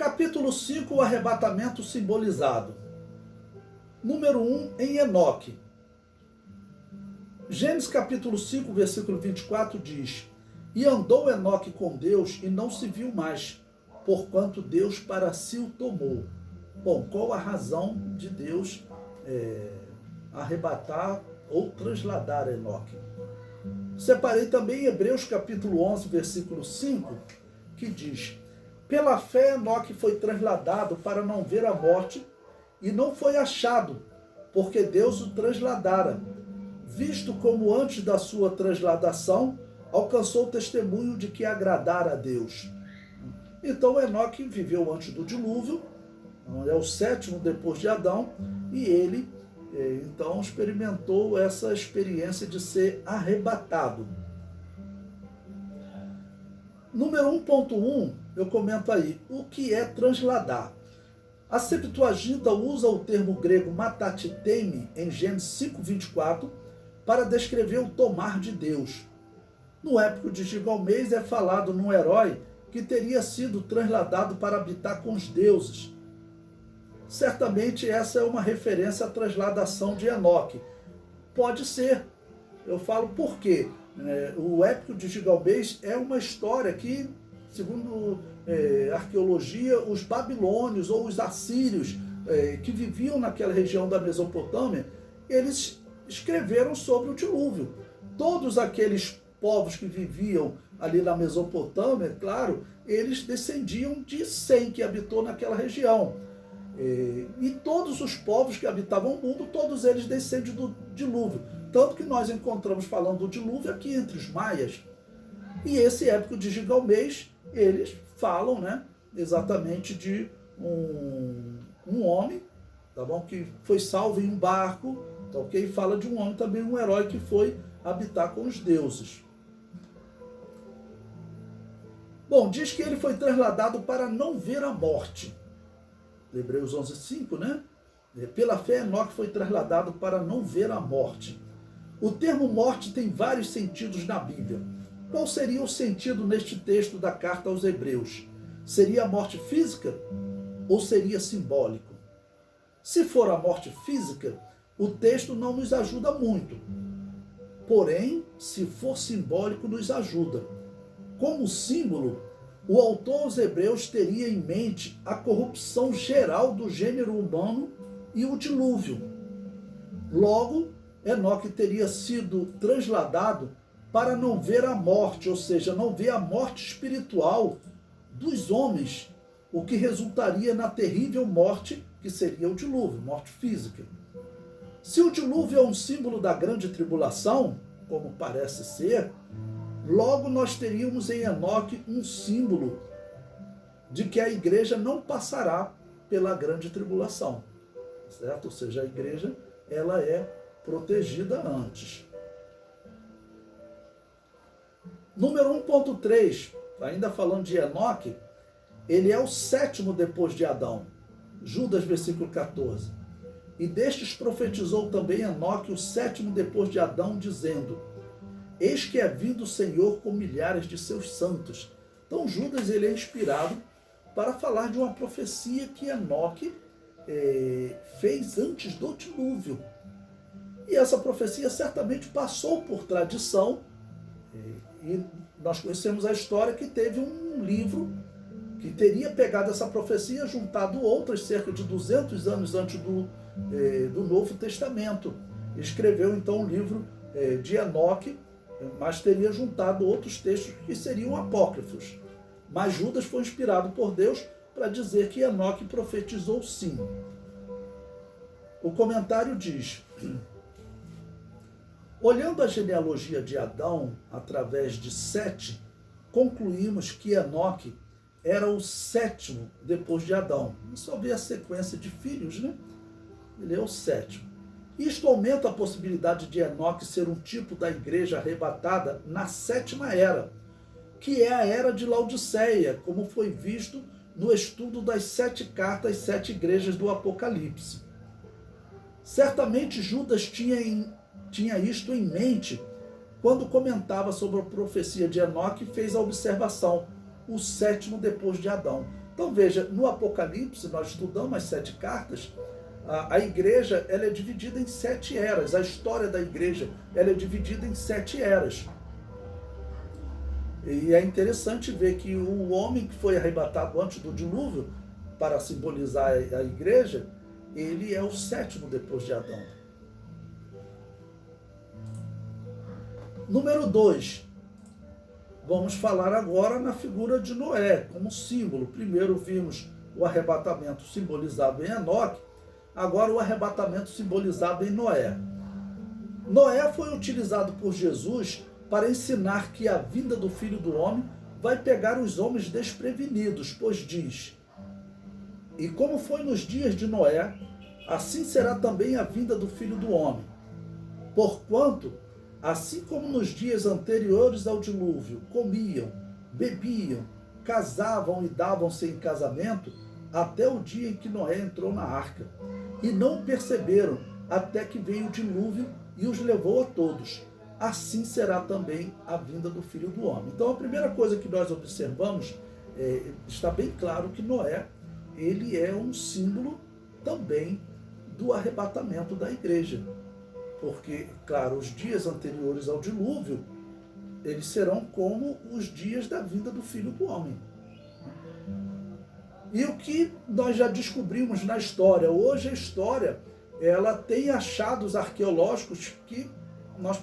Capítulo 5, o arrebatamento simbolizado. Número 1, em Enoque. Gênesis capítulo 5, versículo 24 diz: E andou Enoque com Deus e não se viu mais, porquanto Deus para si o tomou. Bom, qual a razão de Deus arrebatar ou trasladar Enoque? Separei também Hebreus capítulo 11, versículo 5, que diz: Pela fé Enoque foi trasladado para não ver a morte, e não foi achado, porque Deus o trasladara, visto como antes da sua transladação alcançou o testemunho de que agradara a Deus. Então Enoque viveu antes do dilúvio, é o sétimo depois de Adão, e ele então experimentou essa experiência de ser arrebatado. Número 1.1, eu comento aí, o que é transladar? A Septuaginta usa o termo grego matatitemi em Gênesis 5:24 para descrever o tomar de Deus. No épico de Gilgamesh é falado num herói que teria sido transladado para habitar com os deuses. Certamente essa é uma referência à transladação de Enoque. Pode ser. Eu falo por quê? O épico de Gilgamesh é uma história que, segundo arqueologia, os babilônios ou os assírios que viviam naquela região da Mesopotâmia, eles escreveram sobre o dilúvio. Todos aqueles povos que viviam ali na Mesopotâmia, claro, eles descendiam de Sem, que habitou naquela região. E todos os povos que habitavam o mundo, todos eles descendem do dilúvio. Tanto que nós encontramos falando do dilúvio aqui entre os maias. E esse épico de Gilgamesh, eles falam, exatamente de um homem, tá bom, que foi salvo em um barco, tá ok? Fala de um homem também, um herói que foi habitar com os deuses. Bom, diz que ele foi trasladado para não ver a morte. Hebreus 11:5, Pela fé, Enoque foi trasladado para não ver a morte. O termo morte tem vários sentidos na Bíblia. Qual seria o sentido neste texto da carta aos Hebreus? Seria a morte física ou seria simbólico? Se for a morte física, o texto não nos ajuda muito. Porém, se for simbólico, nos ajuda. Como símbolo, o autor aos Hebreus teria em mente a corrupção geral do gênero humano e o dilúvio. Logo, Enoque teria sido trasladado para não ver a morte, ou seja, não ver a morte espiritual dos homens, o que resultaria na terrível morte que seria o dilúvio, morte física. Se o dilúvio é um símbolo da grande tribulação, como parece ser, logo nós teríamos em Enoque um símbolo de que a igreja não passará pela grande tribulação, certo? Ou seja, a igreja ela é protegida antes. Número 1.3, ainda falando de Enoque, ele é o sétimo depois de Adão. Judas, versículo 14. E destes profetizou também Enoque, o sétimo depois de Adão, dizendo: Eis que é vindo o Senhor com milhares de seus santos. Então Judas ele é inspirado para falar de uma profecia que Enoque fez antes do dilúvio. E essa profecia certamente passou por tradição, e nós conhecemos a história que teve um livro que teria pegado essa profecia, juntado outras cerca de 200 anos antes do Novo Testamento. Escreveu então um livro de Enoque, mas teria juntado outros textos que seriam apócrifos. Mas Judas foi inspirado por Deus para dizer que Enoque profetizou sim. O comentário diz: olhando a genealogia de Adão através de Sete, concluímos que Enoque era o sétimo depois de Adão. Só vê a sequência de filhos, Ele é o sétimo. Isto aumenta a possibilidade de Enoque ser um tipo da igreja arrebatada na sétima era, que é a era de Laodiceia, como foi visto no estudo das 7 cartas, 7 igrejas do Apocalipse. Certamente Judas tinha isto em mente quando comentava sobre a profecia de Enoque e fez a observação: o sétimo depois de Adão. Então veja, no Apocalipse nós estudamos as 7 cartas, a igreja ela é dividida em 7 eras, a história da igreja ela é dividida em 7 eras. E é interessante ver que o homem que foi arrebatado antes do dilúvio, para simbolizar a igreja, ele é o 7º depois de Adão. Número 2, vamos falar agora na figura de Noé, como símbolo. Primeiro vimos o arrebatamento simbolizado em Enoque, agora o arrebatamento simbolizado em Noé. Noé foi utilizado por Jesus para ensinar que a vinda do Filho do Homem vai pegar os homens desprevenidos, pois diz: e como foi nos dias de Noé, assim será também a vinda do Filho do Homem. Porquanto, assim como nos dias anteriores ao dilúvio, comiam, bebiam, casavam e davam-se em casamento, até o dia em que Noé entrou na arca. E não perceberam, até que veio o dilúvio e os levou a todos. Assim será também a vinda do Filho do Homem. Então, a primeira coisa que nós observamos, está bem claro que Noé, ele é um símbolo também do arrebatamento da igreja. Porque, claro, os dias anteriores ao dilúvio, eles serão como os dias da vinda do Filho do Homem. E o que nós já descobrimos na história, hoje a história, ela tem achados arqueológicos que nós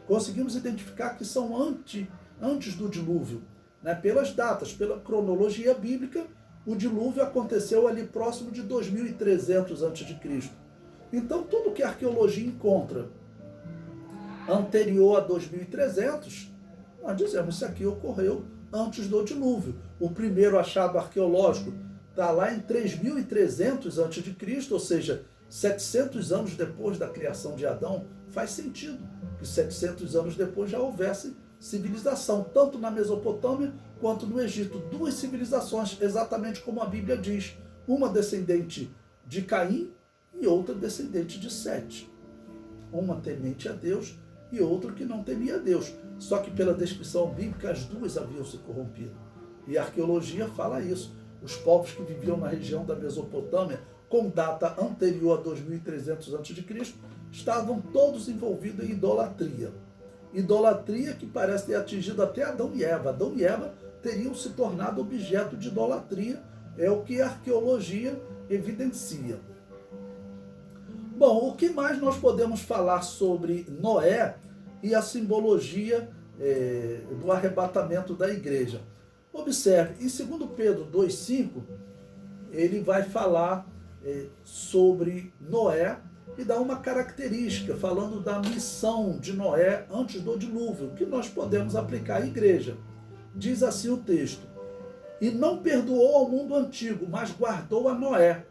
conseguimos identificar que são antes do dilúvio, né? Pelas datas, pela cronologia bíblica, o dilúvio aconteceu ali próximo de 2300 a.C. Então, tudo que a arqueologia encontra anterior a 2300, nós dizemos que isso aqui ocorreu antes do dilúvio. O primeiro achado arqueológico está lá em 3300 a.C., ou seja, 700 anos depois da criação de Adão. Faz sentido que 700 anos depois já houvesse civilização, tanto na Mesopotâmia quanto no Egito. 2 civilizações, exatamente como a Bíblia diz. Uma descendente de Caim e outra descendente de Sete. Uma temente a Deus e outra que não temia a Deus. Só que pela descrição bíblica, as 2 haviam se corrompido. E a arqueologia fala isso. Os povos que viviam na região da Mesopotâmia, com data anterior a 2300 a.C., estavam todos envolvidos em idolatria. Idolatria que parece ter atingido até Adão e Eva. Adão e Eva teriam se tornado objeto de idolatria, é o que a arqueologia evidencia. Bom, o que mais nós podemos falar sobre Noé e a simbologia do arrebatamento da igreja? Observe, em 2 Pedro 2,5, ele vai falar sobre Noé e dá uma característica, falando da missão de Noé antes do dilúvio, que nós podemos aplicar à igreja. Diz assim o texto: e não perdoou ao mundo antigo, mas guardou a Noé,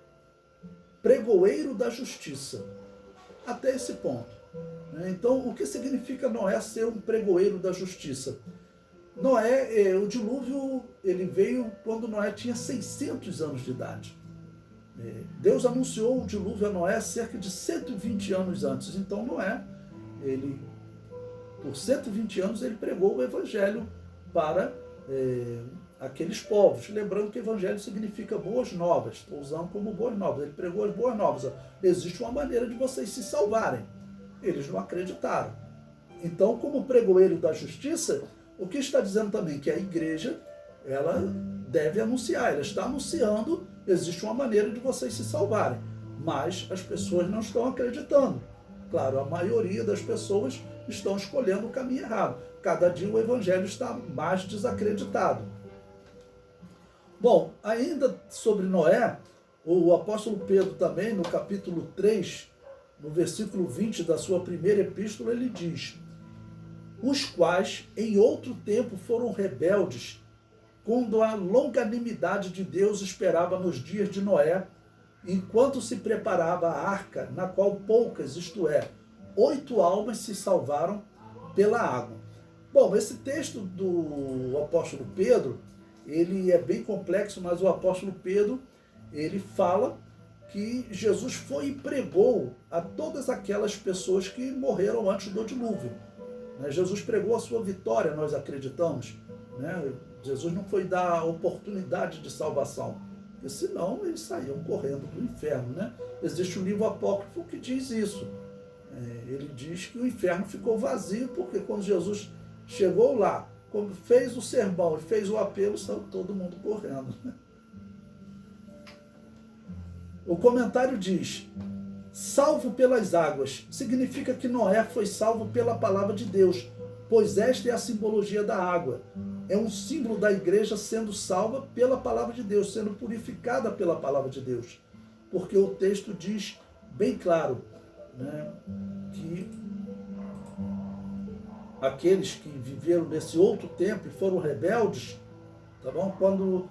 pregoeiro da justiça. Até esse ponto. Então, o que significa Noé ser um pregoeiro da justiça? Noé, o dilúvio, ele veio quando Noé tinha 600 anos de idade. Deus anunciou o dilúvio a Noé cerca de 120 anos antes. Então Noé, por 120 anos, ele pregou o evangelho para aqueles povos. Lembrando que evangelho significa boas novas. Estou usando como boas novas. Ele pregou as boas novas. Existe uma maneira de vocês se salvarem. Eles não acreditaram. Então, como pregoeiro da justiça, o que está dizendo também? Que a igreja, ela deve anunciar. Ela está anunciando, existe uma maneira de vocês se salvarem. Mas as pessoas não estão acreditando. Claro, a maioria das pessoas estão escolhendo o caminho errado. Cada dia o evangelho está mais desacreditado. Bom, ainda sobre Noé, o apóstolo Pedro também, no capítulo 3, no versículo 20 da sua primeira epístola, ele diz: os quais em outro tempo foram rebeldes, quando a longanimidade de Deus esperava nos dias de Noé, enquanto se preparava a arca, na qual poucas, isto é, 8 almas se salvaram pela água. Bom, esse texto do apóstolo Pedro, ele é bem complexo, mas o apóstolo Pedro, ele fala que Jesus foi e pregou a todas aquelas pessoas que morreram antes do dilúvio. Jesus pregou a sua vitória, nós acreditamos. Jesus não foi dar a oportunidade de salvação, porque senão eles saíam correndo para o inferno, né? Existe um livro apócrifo que diz isso. Ele diz que o inferno ficou vazio, porque quando Jesus chegou lá, quando fez o sermão e fez o apelo, saiu todo mundo correndo. O comentário diz: salvo pelas águas, significa que Noé foi salvo pela palavra de Deus, pois esta é a simbologia da água. É um símbolo da igreja sendo salva pela palavra de Deus, sendo purificada pela palavra de Deus. Porque o texto diz bem claro, né, que aqueles que viveram nesse outro tempo e foram rebeldes, tá bom? Quando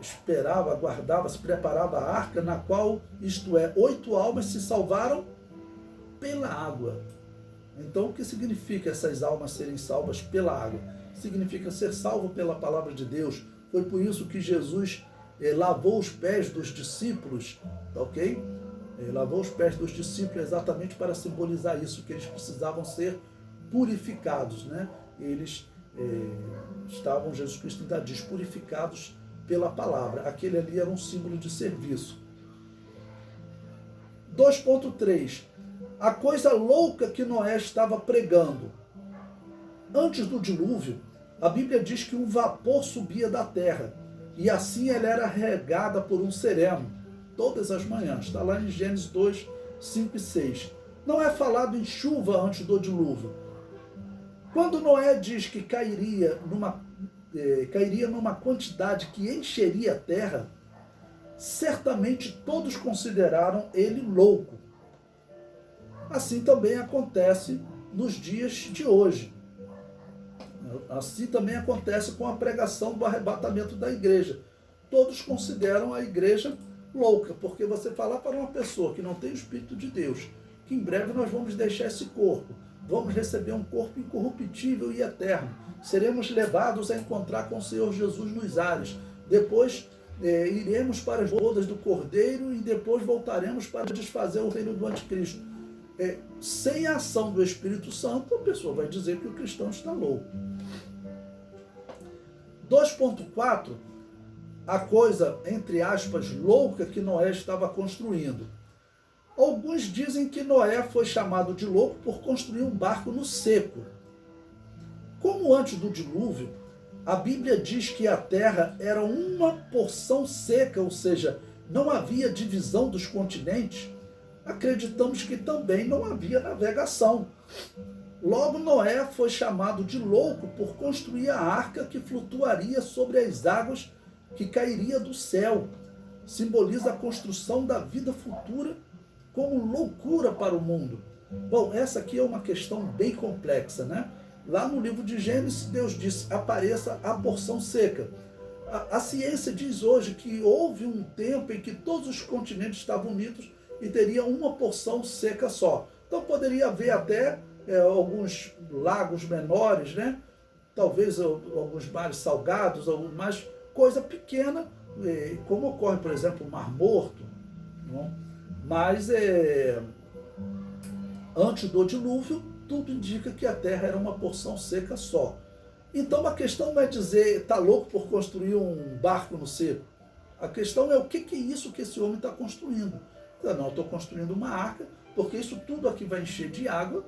esperava, aguardava, se preparava a arca, na qual, isto é, 8 almas se salvaram pela água. Então, o que significa essas almas serem salvas pela água? Significa ser salvo pela palavra de Deus. Foi por isso que Jesus lavou os pés dos discípulos, tá ok? Lavou os pés dos discípulos exatamente para simbolizar isso, que eles precisavam ser purificados, né? Eles estavam, Jesus Cristo ainda diz, purificados pela palavra. Aquele ali era um símbolo de serviço. 2.3. A coisa louca que Noé estava pregando. Antes do dilúvio, a Bíblia diz que um vapor subia da terra, e assim ela era regada por um sereno, todas as manhãs. Está lá em Gênesis 2, 5 e 6. Não é falado em chuva antes do dilúvio. Quando Noé diz que cairia numa quantidade que encheria a terra, certamente todos consideraram ele louco. Assim também acontece nos dias de hoje. Assim também acontece com a pregação do arrebatamento da igreja. Todos consideram a igreja louca, porque você falar para uma pessoa que não tem o Espírito de Deus, que em breve nós vamos deixar esse corpo, vamos receber um corpo incorruptível e eterno, seremos levados a encontrar com o Senhor Jesus nos ares, depois iremos para as bodas do Cordeiro e depois voltaremos para desfazer o reino do anticristo. Sem a ação do Espírito Santo, a pessoa vai dizer que o cristão está louco. 2.4, a coisa, entre aspas, louca que Noé estava construindo. Alguns dizem que Noé foi chamado de louco por construir um barco no seco. Como antes do dilúvio, a Bíblia diz que a terra era uma porção seca, ou seja, não havia divisão dos continentes, acreditamos que também não havia navegação. Logo, Noé foi chamado de louco por construir a arca que flutuaria sobre as águas que cairia do céu. Simboliza a construção da vida futura como loucura para o mundo. Bom, essa aqui é uma questão bem complexa, né? Lá no livro de Gênesis, Deus disse, apareça a porção seca. A ciência diz hoje que houve um tempo em que todos os continentes estavam unidos e teria uma porção seca só. Então poderia haver até alguns lagos menores, né? Talvez alguns mares salgados, mas coisa pequena, como ocorre, por exemplo, o Mar Morto. Não? Mas antes do dilúvio, tudo indica que a terra era uma porção seca só. Então a questão não é dizer, está louco por construir um barco no seco. A questão é o que é isso que esse homem está construindo. Não, estou construindo uma arca, porque isso tudo aqui vai encher de água,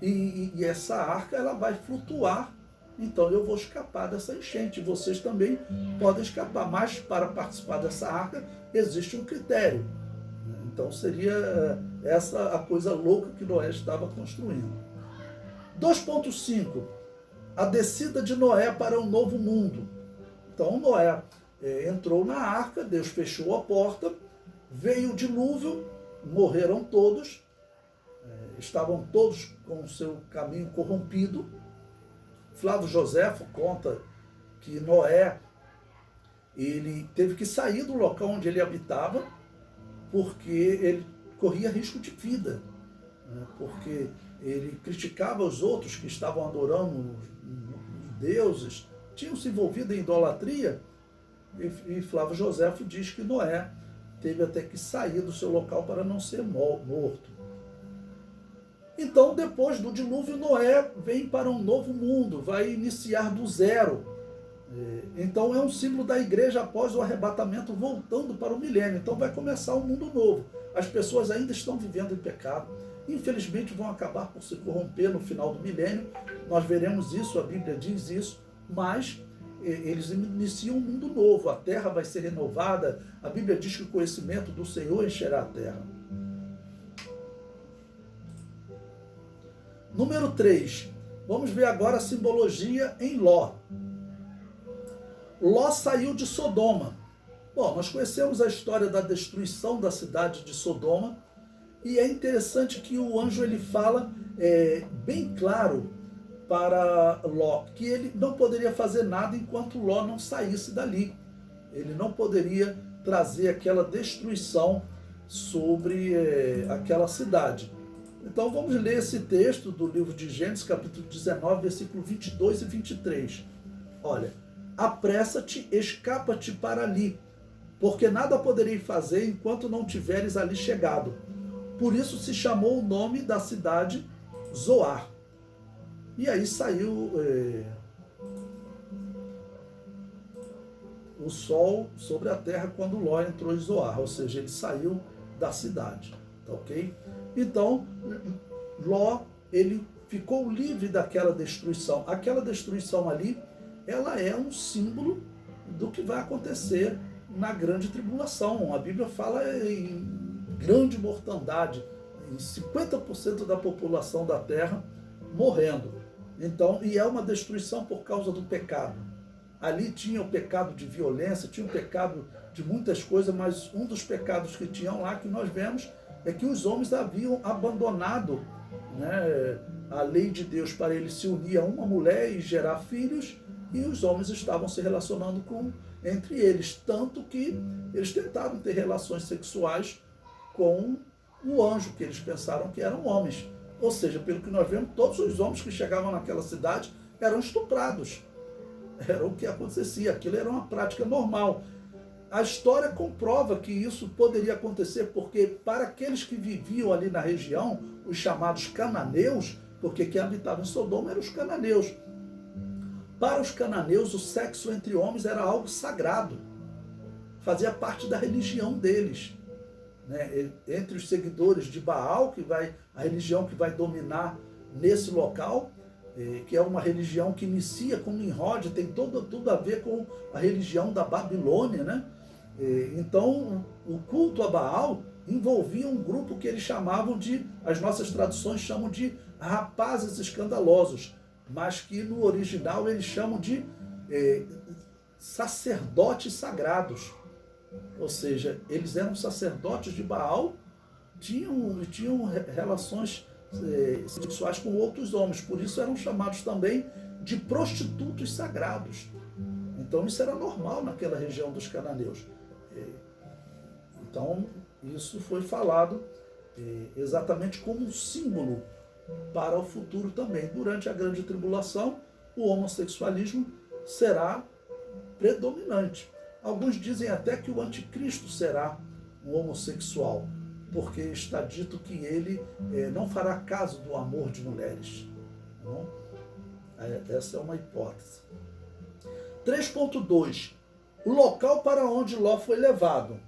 e essa arca ela vai flutuar, então eu vou escapar dessa enchente. Vocês também podem escapar, mas para participar dessa arca existe um critério. Então seria essa a coisa louca que Noé estava construindo. 2.5. A descida de Noé para um novo mundo. Então Noé entrou na arca, Deus fechou a porta, veio o dilúvio, morreram todos, estavam todos com o seu caminho corrompido. Flávio Joséfo conta que Noé ele teve que sair do local onde ele habitava, porque ele corria risco de vida, né? Porque ele criticava os outros que estavam adorando os deuses, tinham se envolvido em idolatria, e Flávio Joséfo diz que Noé teve até que sair do seu local para não ser morto. Então, depois do dilúvio, Noé vem para um novo mundo, vai iniciar do zero. Então é um símbolo da igreja após o arrebatamento, voltando para o milênio. Então vai começar um mundo novo. As pessoas ainda estão vivendo em pecado. Infelizmente vão acabar por se corromper no final do milênio. Nós veremos isso, a Bíblia diz isso, mas eles iniciam um mundo novo. A terra vai ser renovada. A Bíblia diz que o conhecimento do Senhor encherá a terra. Número 3. Vamos ver agora a simbologia em Ló. Ló saiu de Sodoma. Bom, nós conhecemos a história da destruição da cidade de Sodoma, e é interessante que o anjo ele fala bem claro para Ló que ele não poderia fazer nada enquanto Ló não saísse dali. Ele não poderia trazer aquela destruição sobre aquela cidade. Então vamos ler esse texto do livro de Gênesis, capítulo 19, versículo 22 e 23. Olha: apressa-te, escapa-te para ali, porque nada poderei fazer enquanto não tiveres ali chegado. Por isso se chamou o nome da cidade Zoar. E aí saiu o sol sobre a terra quando Ló entrou em Zoar, ou seja, ele saiu da cidade, tá ok? Então, Ló, ele ficou livre daquela destruição. Aquela destruição ali, ela é um símbolo do que vai acontecer na grande tribulação. A Bíblia fala em grande mortandade, em 50% da população da terra morrendo. Então, e é uma destruição por causa do pecado. Ali tinha o pecado de violência, tinha o pecado de muitas coisas, mas um dos pecados que tinham lá, que nós vemos, é que os homens haviam abandonado, né, a lei de Deus para ele se unir a uma mulher e gerar filhos, e os homens estavam se relacionando entre eles, tanto que eles tentaram ter relações sexuais com o anjo, que eles pensaram que eram homens. Ou seja, pelo que nós vemos, todos os homens que chegavam naquela cidade eram estuprados. Era o que acontecia, aquilo era uma prática normal. A história comprova que isso poderia acontecer porque para aqueles que viviam ali na região, os chamados cananeus, porque quem habitava em Sodoma eram os cananeus. Para os cananeus, o sexo entre homens era algo sagrado. Fazia parte da religião deles. Né? Entre os seguidores de Baal, a religião que vai dominar nesse local, que é uma religião que inicia com Nimrod, tem tudo a ver com a religião da Babilônia, né? Então, o culto a Baal envolvia um grupo que eles chamavam as nossas traduções chamam de rapazes escandalosos, mas que no original eles chamam de sacerdotes sagrados. Ou seja, eles eram sacerdotes de Baal, tinham relações sexuais com outros homens, por isso eram chamados também de prostitutos sagrados. Então isso era normal naquela região dos cananeus. Então isso foi falado exatamente como um símbolo para o futuro também. Durante a grande tribulação, o homossexualismo será predominante. Alguns dizem até que o anticristo será um homossexual, porque está dito que ele não fará caso do amor de mulheres. Não? Essa é uma hipótese. 3.2. O local para onde Ló foi levado.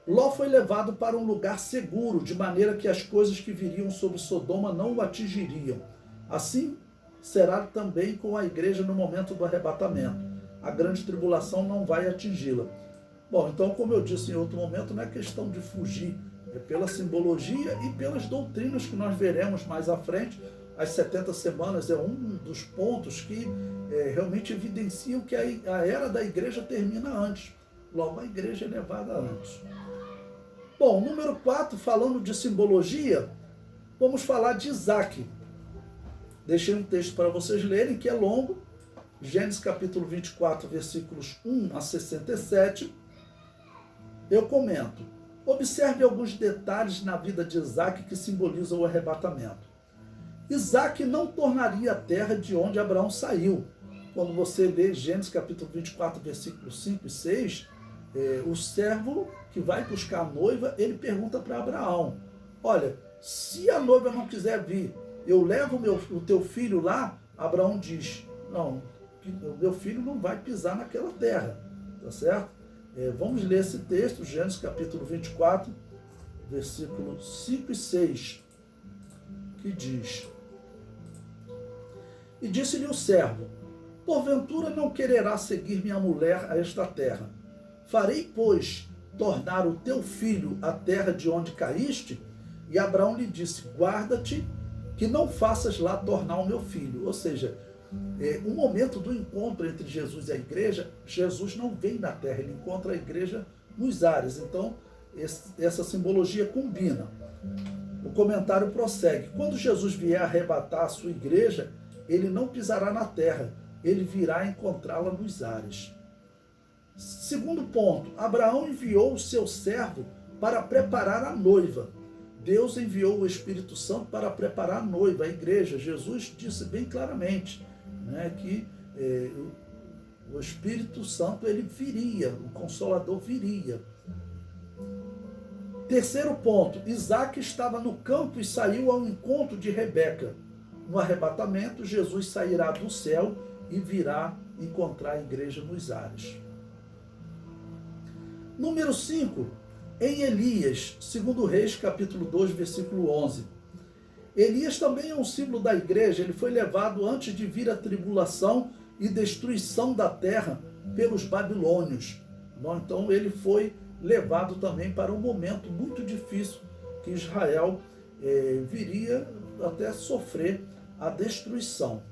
Ló foi levado para um lugar seguro, de maneira que as coisas que viriam sobre Sodoma não o atingiriam. Assim será também com a igreja no momento do arrebatamento. A grande tribulação não vai atingi-la. Bom, então, como eu disse em outro momento, não é questão de fugir, é pela simbologia e pelas doutrinas que nós veremos mais à frente. As 70 semanas é um dos pontos que realmente evidenciam que a era da igreja termina antes. Logo, a igreja é levada antes. Bom, número 4, falando de simbologia, vamos falar de Isaac. Deixei um texto para vocês lerem, que é longo. Gênesis capítulo 24, versículos 1 a 67. Eu comento. Observe alguns detalhes na vida de Isaac que simbolizam o arrebatamento. Isaac não tornaria a terra de onde Abraão saiu. Quando você lê Gênesis capítulo 24, versículos 5 e 6, o servo que vai buscar a noiva, ele pergunta para Abraão: olha, se a noiva não quiser vir, eu levo o teu filho lá? Abraão diz: Não, o meu filho não vai pisar naquela terra, tá certo? Vamos ler esse texto, Gênesis capítulo 24, versículos 5 e 6, que diz: E disse-lhe o servo: Porventura não quererá seguir minha mulher a esta terra? Farei, pois, tornar o teu filho à terra de onde caíste? E Abraão lhe disse: Guarda-te, que não faças lá tornar o meu filho. Ou seja, o momento do encontro entre Jesus e a igreja, Jesus não vem na terra, ele encontra a igreja nos ares. Então, essa simbologia combina. O comentário prossegue: Quando Jesus vier arrebatar a sua igreja, ele não pisará na terra, ele virá encontrá-la nos ares. Segundo ponto, Abraão enviou o seu servo para preparar a noiva. Deus enviou o Espírito Santo para preparar a noiva, a igreja. Jesus disse bem claramente, né, que o Espírito Santo ele viria, o Consolador viria. Terceiro ponto, Isaac estava no campo e saiu ao encontro de Rebeca. No arrebatamento, Jesus sairá do céu e virá encontrar a igreja nos ares. Número 5, em Elias, 2 Reis, capítulo 2, versículo 11. Elias também é um símbolo da igreja, ele foi levado antes de vir a tribulação e destruição da terra pelos babilônios. Então ele foi levado também para um momento muito difícil que Israel viria até sofrer a destruição.